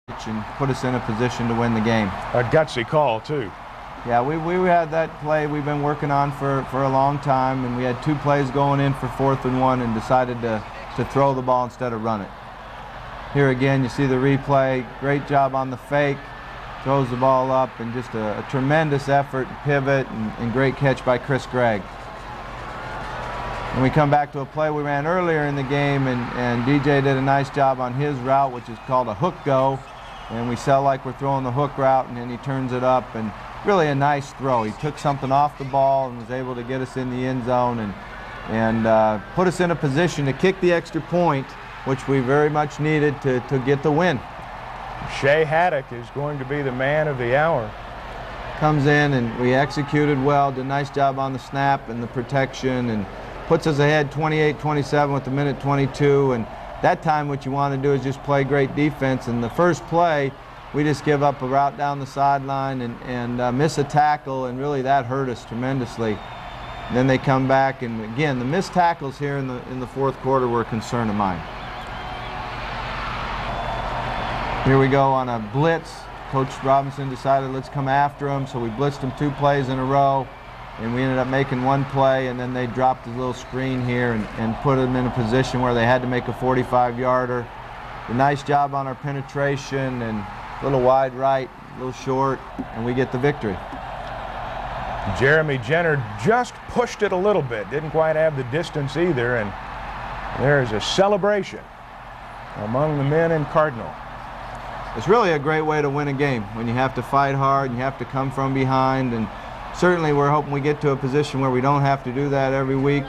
and put us in a position to win the game. A gutsy call, too. Yeah, we had that play we've been working on for a long time, and we had 2 plays going in for 4th and 1 and decided to throw the ball instead of run it. Here again, you see the replay. Great job on the fake. Throws the ball up, and just a tremendous effort, pivot, and great catch by Chris Gregg. And we come back to a play we ran earlier in the game, and DJ did a nice job on his route, which is called a hook go. And we sell like we're throwing the hook route, and then he turns it up, and really a nice throw. He took something off the ball and was able to get us in the end zone and put us in a position to kick the extra point, which we very much needed to get the win. Shea Haddock is going to be the man of the hour. Comes in, and we executed well, did a nice job on the snap and the protection, and puts us ahead 28-27 with the minute 22. And that time what you want to do is just play great defense. And the first play, we just give up a route down the sideline and miss a tackle, and really that hurt us tremendously. And then they come back, and again, the missed tackles here in the 4th quarter were a concern of mine. Here we go on a blitz. Coach Robinson decided let's come after him, so we blitzed him 2 plays in a row, and we ended up making 1 play, and then they dropped a little screen here and put them in a position where they had to make a 45-yarder. A nice job on our penetration, and a little wide right, a little short, and we get the victory. Jeremy Jenner just pushed it a little bit, didn't quite have the distance either, and there's a celebration among the men in Cardinal. It's really a great way to win a game when you have to fight hard and you have to come from behind, and certainly we're hoping we get to a position where we don't have to do that every week,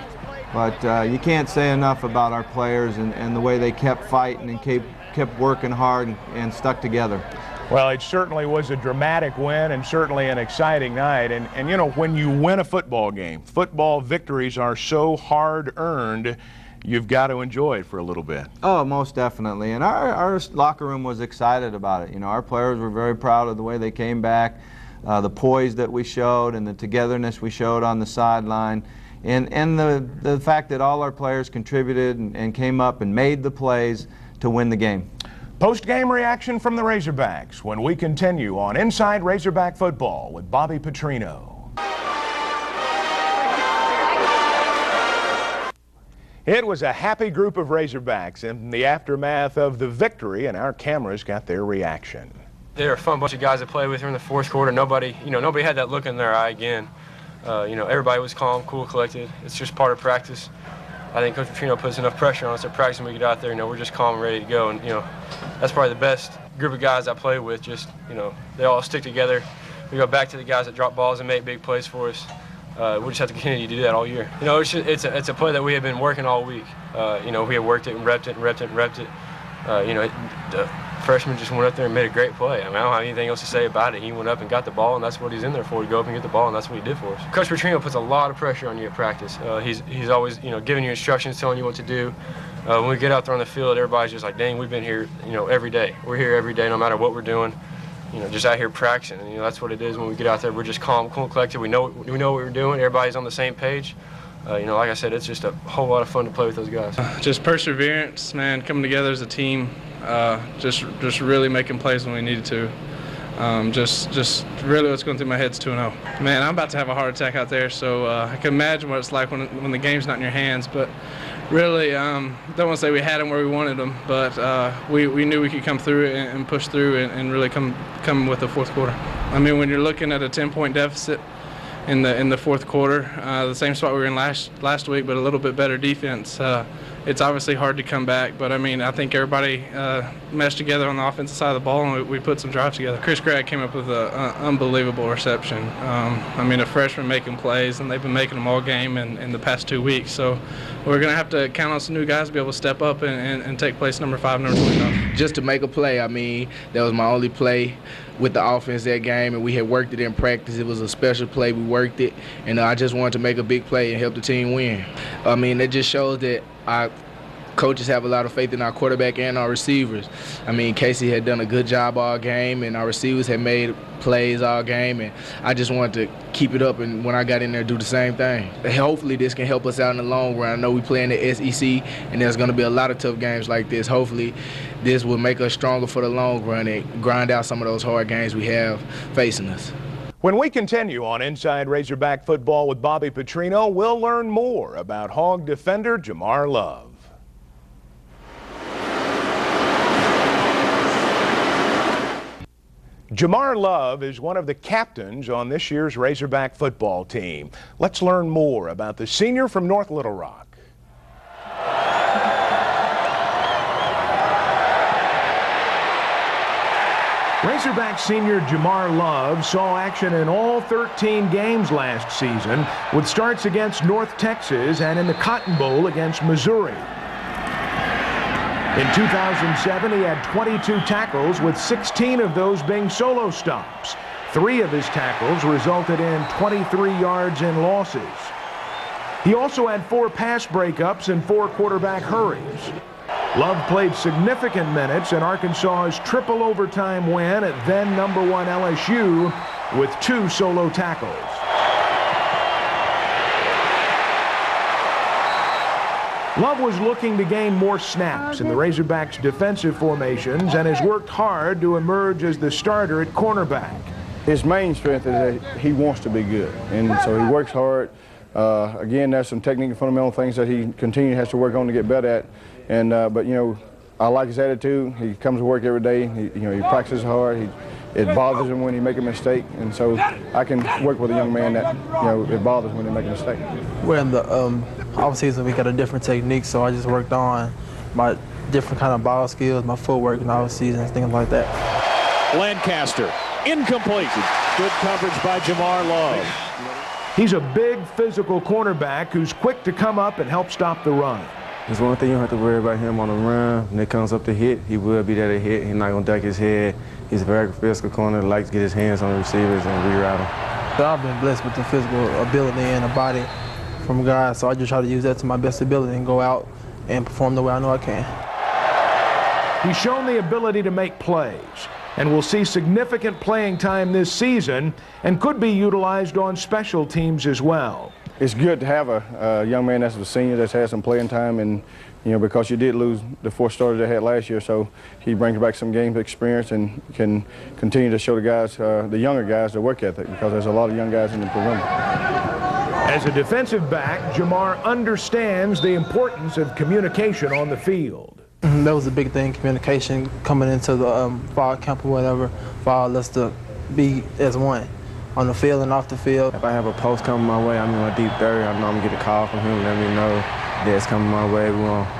but you can't say enough about our players and the way they kept fighting and kept working hard and stuck together. Well, it certainly was a dramatic win and certainly an exciting night. And you know, when you win a football game, football victories are so hard-earned, you've got to enjoy it for a little bit. Oh, most definitely. And our locker room was excited about it. You know, our players were very proud of the way they came back, the poise that we showed and the togetherness we showed on the sideline, and the fact that all our players contributed and came up and made the plays to win the game. Post-game reaction from the Razorbacks when we continue on Inside Razorback Football with Bobby Petrino. It was a happy group of Razorbacks in the aftermath of the victory, and our cameras got their reaction. They're a fun bunch of guys to play with here in the 4th quarter. Nobody had that look in their eye again. Everybody was calm, cool, collected. It's just part of practice. I think Coach Petrino puts enough pressure on us at practice when we get out there. We're just calm and ready to go. And, that's probably the best group of guys I play with. Just, they all stick together. We go back to the guys that drop balls and make big plays for us. We just have to continue to do that all year. It's a play that we have been working all week. We have worked it and repped it and repped it and repped it. The freshman just went up there and made a great play. I don't have anything else to say about it. He went up and got the ball, and that's what he's in there for, to go up and get the ball, and that's what he did for us. Coach Petrino puts a lot of pressure on you at practice. He's always, giving you instructions, telling you what to do. When we get out there on the field, everybody's just like, dang, we've been here, every day. We're here every day, no matter what we're doing. Just out here practicing. And, that's what it is when we get out there. We're just calm, cool, collected. We know what we're doing. Everybody's on the same page. Like I said, it's just a whole lot of fun to play with those guys. Just perseverance, man, coming together as a team, just really making plays when we needed to. Just really what's going through my head's 2-0. Man, I'm about to have a heart attack out there, so I can imagine what it's like when the game's not in your hands. But really, don't want to say we had them where we wanted them, but we knew we could come through and push through and really come with the 4th quarter. I mean, when you're looking at a 10-point deficit in the 4th quarter, the same spot we were in last week, but a little bit better defense. It's obviously hard to come back, but I think everybody meshed together on the offensive side of the ball, and we put some drives together. Chris Gregg came up with an unbelievable reception. A freshman making plays, and they've been making them all game in the past 2 weeks. So we're going to have to count on some new guys to be able to step up and take place number 5, number 25. Just to make a play, that was my only play with the offense that game, and we had worked it in practice. It was a special play. We worked it, and I just wanted to make a big play and help the team win. It just shows that coaches have a lot of faith in our quarterback and our receivers. I mean, Casey had done a good job all game, and our receivers had made plays all game, and I just wanted to keep it up, and when I got in there, do the same thing. Hopefully this can help us out in the long run. I know we play in the SEC, and there's going to be a lot of tough games like this. Hopefully this will make us stronger for the long run and grind out some of those hard games we have facing us. When we continue on Inside Razorback Football with Bobby Petrino, we'll learn more about Hog defender Jamar Love. Jamar Love is one of the captains on this year's Razorback football team. Let's learn more about the senior from North Little Rock. Razorback senior Jamar Love saw action in all 13 games last season, with starts against North Texas and in the Cotton Bowl against Missouri. In 2007, he had 22 tackles, with 16 of those being solo stops. 3 of his tackles resulted in 23 yards in losses. He also had 4 pass breakups and 4 quarterback hurries. Love played significant minutes in Arkansas's triple overtime win at then #1 LSU with 2 solo tackles. Love was looking to gain more snaps in the Razorbacks' defensive formations and has worked hard to emerge as the starter at cornerback. His main strength is that he wants to be good, and so he works hard. Again, there's some technical fundamental things that he continually has to work on to get better at. And but you know, I like his attitude. He comes to work every day. He practices hard. It bothers him when he make a mistake, and so I can work with a young man that it bothers when they make a mistake. We're in the off season. We got a different technique, so I just worked on my different kind of ball skills, my footwork in off season, things like that. Lancaster, incomplete. Good coverage by Jamar Love. He's a big physical cornerback who's quick to come up and help stop the run. There's one thing you don't have to worry about him on the run. When it comes up to hit, he will be there to hit. He's not going to duck his head. He's a very physical corner, likes to get his hands on the receivers and reroute them. So I've been blessed with the physical ability and the body from guys, so I just try to use that to my best ability and go out and perform the way I know I can. He's shown the ability to make plays and will see significant playing time this season and could be utilized on special teams as well. It's good to have a young man that's a senior that's had some playing time, and because you did lose the 4 starters they had last year, so he brings back some game experience and can continue to show the guys, the younger guys, the work ethic, because there's a lot of young guys in the perimeter. As a defensive back, Jamar understands the importance of communication on the field. That was a big thing, communication coming into the fall camp or whatever, for all us to be as one on the field and off the field. If I have a post coming my way, I'm in my deep 30, I know I'm going to get a call from him, let me know that's coming my way. We're going to